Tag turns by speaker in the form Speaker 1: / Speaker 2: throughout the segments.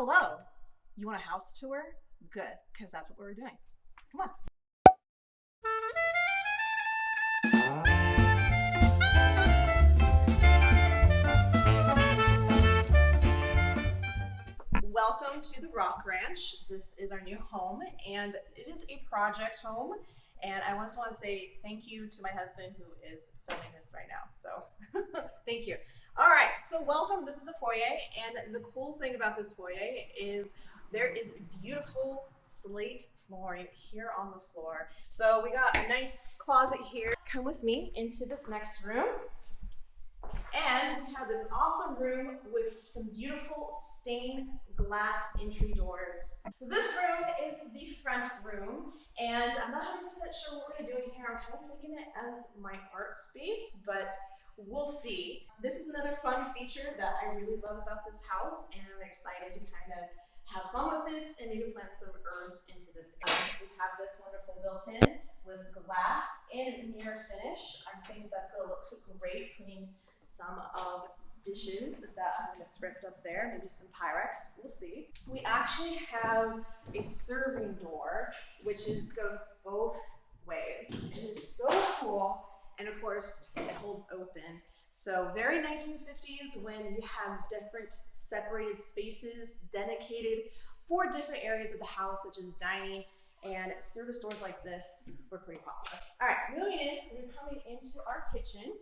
Speaker 1: Hello. You want a house tour? Good, because that's what we're doing. Come on. Welcome to the Rock Ranch. This is our new home, and it is a project home. And I just want to say thank you to my husband who is filming this right now. So thank you. All right, so welcome. This is the foyer, and the cool thing about this foyer is there is beautiful slate flooring here on the floor. So we got a nice closet here. Come with me into this next room. And we have this awesome room with some beautiful stained glass entry doors. So this room is the front room, and I'm not 100% sure what we're gonna do in here. I'm kind of thinking it as my art space, but we'll see. This is another fun feature that I really love about this house, and I'm excited to kind of have fun with this and maybe plant some herbs into this area. We have this wonderful built-in with glass and mirror finish. I think that's gonna look great putting some of dishes that I'm going to thrift up there, maybe some Pyrex, we'll see. We actually have a serving door, which goes both ways. It is so cool, and of course, it holds open. So very 1950s when you have different separated spaces dedicated for different areas of the house, such as dining, and service doors like this were pretty popular. All right, moving in, we're coming into our kitchen,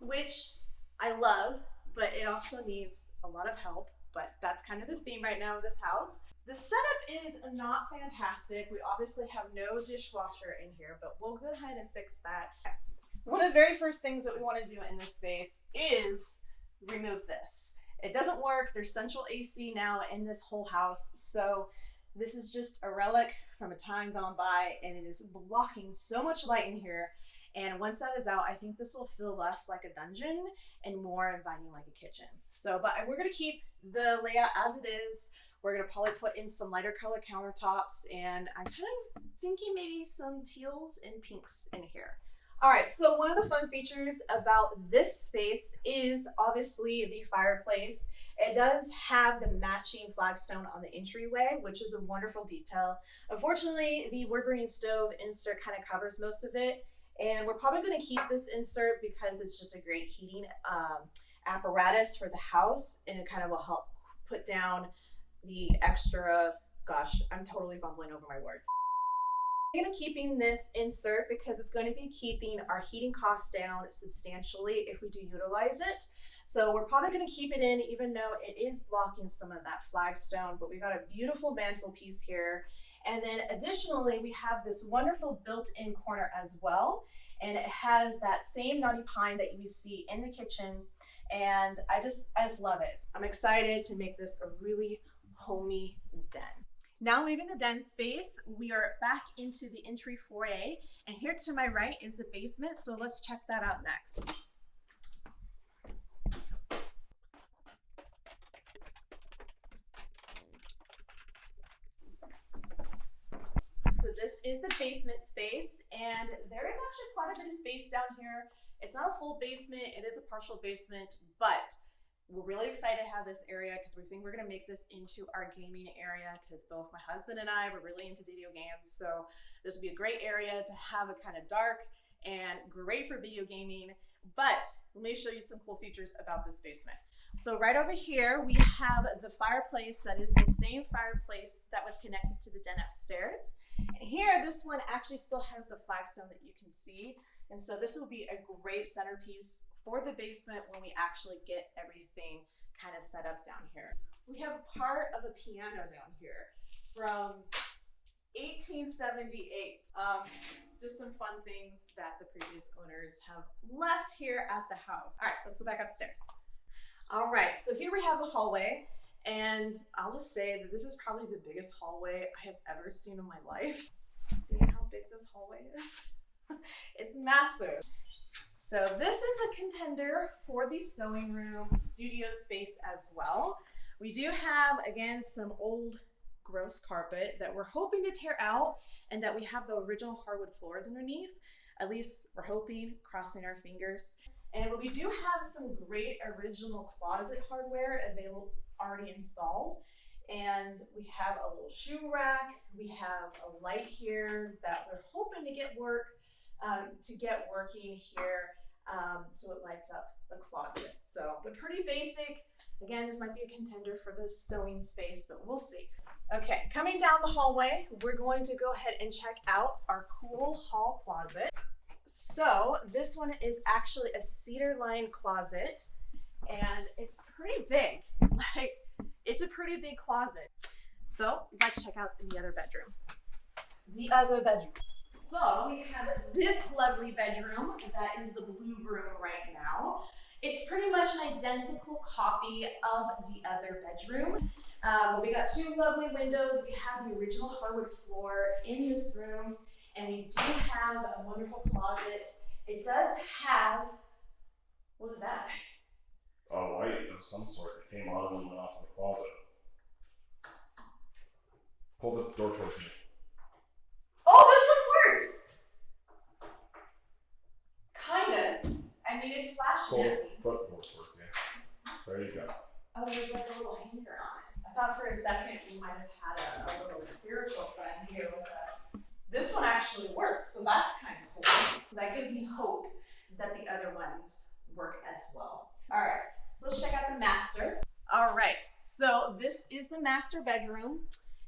Speaker 1: which I love, but it also needs a lot of help. But that's kind of the theme right now of this house. The setup is not fantastic. We obviously have no dishwasher in here, but we'll go ahead and fix that. One of the very first things that we want to do in this space is remove this. It doesn't work. There's central AC now in this whole house, so this is just a relic from a time gone by, and it is blocking so much light in here. And once that is out, I think this will feel less like a dungeon and more inviting like a kitchen. So, but we're gonna keep the layout as it is. We're gonna probably put in some lighter color countertops, and I'm kind of thinking maybe some teals and pinks in here. All right, so one of the fun features about this space is obviously the fireplace. It does have the matching flagstone on the entryway, which is a wonderful detail. Unfortunately, the wood-burning stove insert kind of covers most of it. And we're probably going to keep this insert because it's just a great heating apparatus for the house, and it kind of will help put down the extra, gosh, I'm totally fumbling over my words. I'm going to be keeping this insert because it's going to be keeping our heating costs down substantially if we do utilize it. So we're probably going to keep it in even though it is blocking some of that flagstone, but we got a beautiful mantelpiece here. And then additionally, we have this wonderful built-in corner as well. And it has that same knotty pine that you see in the kitchen. And I just love it. I'm excited to make this a really homey den. Now leaving the den space, we are back into the entry foyer. And here to my right is the basement. So let's check that out next. So this is the basement space, and there is actually quite a bit of space down here. It's not a full basement, it is a partial basement, but we're really excited to have this area because we think we're gonna make this into our gaming area because both my husband and I were really into video games. So this would be a great area to have a kind of dark and great for video gaming. But let me show you some cool features about this basement. So right over here, we have the fireplace that is the same fireplace that was connected to the den upstairs. And here, this one actually still has the flagstone that you can see. And so this will be a great centerpiece for the basement when we actually get everything kind of set up down here. We have part of a piano down here from 1878. Just some fun things that the previous owners have left here at the house. All right, let's go back upstairs. All right, so here we have a hallway, and I'll just say that this is probably the biggest hallway I have ever seen in my life. See how big this hallway is? It's massive. So this is a contender for the sewing room studio space as well. We do have, again, some old gross carpet that we're hoping to tear out, and that we have the original hardwood floors underneath. At least we're hoping, crossing our fingers. And we do have some great original closet hardware available, already installed. And we have a little shoe rack. We have a light here that we're hoping to get working here, so it lights up the closet. So, but pretty basic. Again, this might be a contender for the sewing space, but we'll see. Okay, coming down the hallway, we're going to go ahead and check out our cool hall closet. So this one is actually a cedar lined closet, and it's pretty big. Like, it's a pretty big closet. So let's check out the other bedroom. So we have this lovely bedroom that is the blue room right now. It's pretty much an identical copy of the other bedroom. We got two lovely windows. We have the original hardwood floor in this room, and we do have a wonderful closet. It does have, what is that?
Speaker 2: A light of some sort that came on and went off in the closet. Pull the door towards you.
Speaker 1: Oh, this one works! Kinda. I mean, it's flashing at me.
Speaker 2: Put the door towards you. There you go.
Speaker 1: Oh, there's like a little hanger on it. I thought for a second we might have had a little spiritual friend here with us. This one actually works, so that's kind of cool. So that gives me hope that the other ones work as well. All right, so let's check out the master. All right, so this is the master bedroom.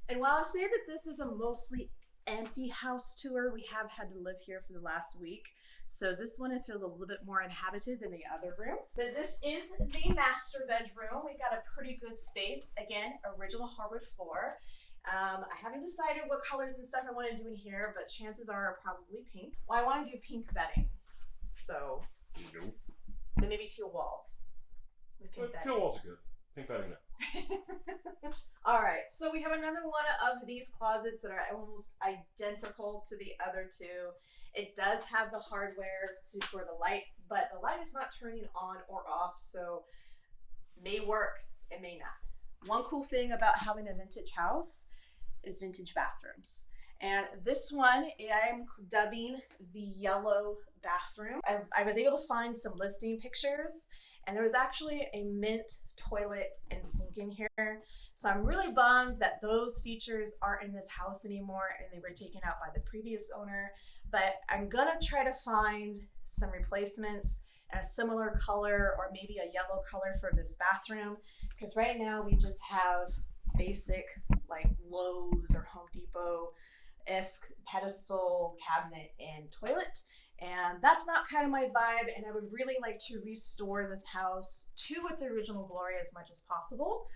Speaker 1: And while I say that this is a mostly empty house tour, we have had to live here for the last week. So this one, it feels a little bit more inhabited than the other rooms. But this is the master bedroom. We've got a pretty good space. Again, original hardwood floor. I haven't decided what colors and stuff I want to do in here, but chances are probably pink. Well, I want to do pink bedding. So,
Speaker 2: Nope.
Speaker 1: but maybe teal walls with pink bedding.
Speaker 2: Teal walls are good. Pink bedding, no.
Speaker 1: All right, so we have another one of these closets that are almost identical to the other two. It does have the hardware for the lights, but the light is not turning on or off, so may work, it may not. One cool thing about having a vintage house is vintage bathrooms. And this one, I'm dubbing the yellow bathroom. I was able to find some listing pictures, and there was actually a mint toilet and sink in here. So I'm really bummed that those features aren't in this house anymore and they were taken out by the previous owner. But I'm gonna try to find some replacements in a similar color or maybe a yellow color for this bathroom. Because right now we just have basic like Lowe's or Home Depot-esque pedestal, cabinet, and toilet. And that's not kind of my vibe, and I would really like to restore this house to its original glory as much as possible.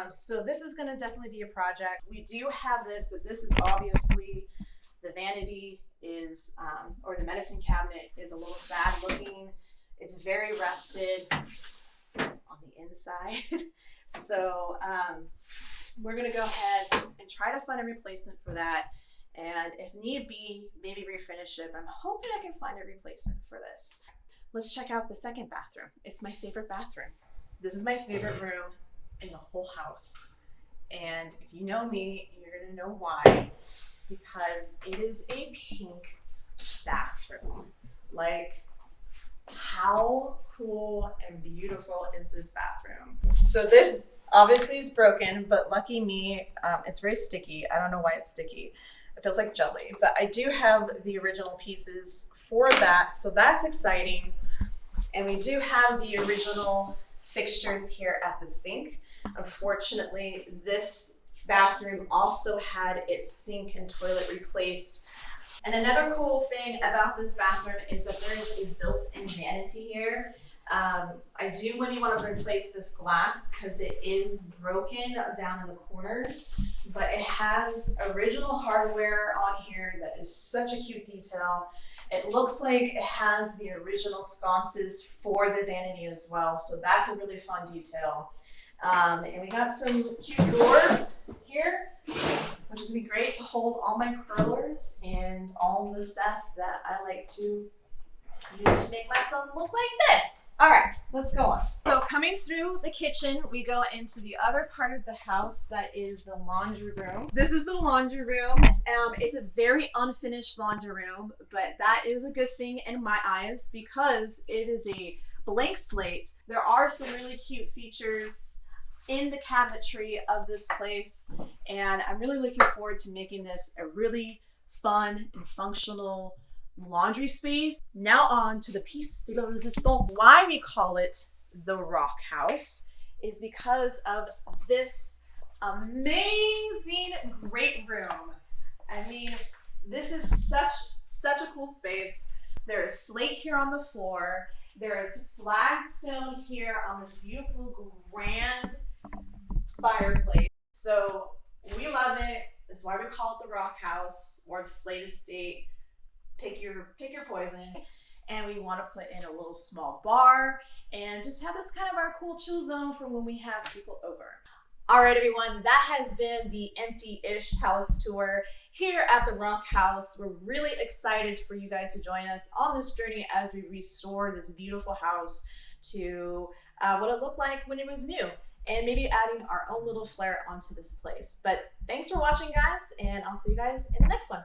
Speaker 1: So this is going to definitely be a project. We do have this, but this is obviously the vanity is, or the medicine cabinet is a little sad looking. It's very rusted on the inside. So we're going to go ahead and try to find a replacement for that. And if need be, maybe refinish it. But I'm hoping I can find a replacement for this. Let's check out the second bathroom. It's my favorite bathroom. This is my favorite room in the whole house. And if you know me, you're gonna know why. Because it is a pink bathroom. Like, how cool and beautiful is this bathroom? So this obviously is broken, but lucky me, it's very sticky. I don't know why it's sticky. It feels like jelly, but I do have the original pieces for that, so that's exciting. And we do have the original fixtures here at the sink. Unfortunately, this bathroom also had its sink and toilet replaced. And another cool thing about this bathroom is that there is a built-in vanity here. I do really want to replace this glass because it is broken down in the corners, but it has original hardware on here that is such a cute detail. It looks like it has the original sconces for the vanity as well, so that's a really fun detail. And we got some cute drawers here, which is gonna be great to hold all my curlers and all the stuff that I like to use to make myself look like this. All right, let's go on. So coming through the kitchen, we go into the other part of the house that is the laundry room. This is the laundry room. It's a very unfinished laundry room, but that is a good thing in my eyes because it is a blank slate. There are some really cute features in the cabinetry of this place, and I'm really looking forward to making this a really fun and functional laundry space. Now on to the piece de la resistance. Why we call it the Rock House is because of this amazing great room. I mean, this is such a cool space. There is slate here on the floor. There is flagstone here on this beautiful grand fireplace. So we love it. That's why we call it the Rock House or the Slate Estate. Pick your poison. And we want to put in a little small bar and just have this kind of our cool chill zone for when we have people over. All right, everyone, that has been the empty-ish house tour here at the Rock House. We're really excited for you guys to join us on this journey as we restore this beautiful house to what it looked like when it was new, and maybe adding our own little flair onto this place. But thanks for watching, guys, and I'll see you guys in the next one.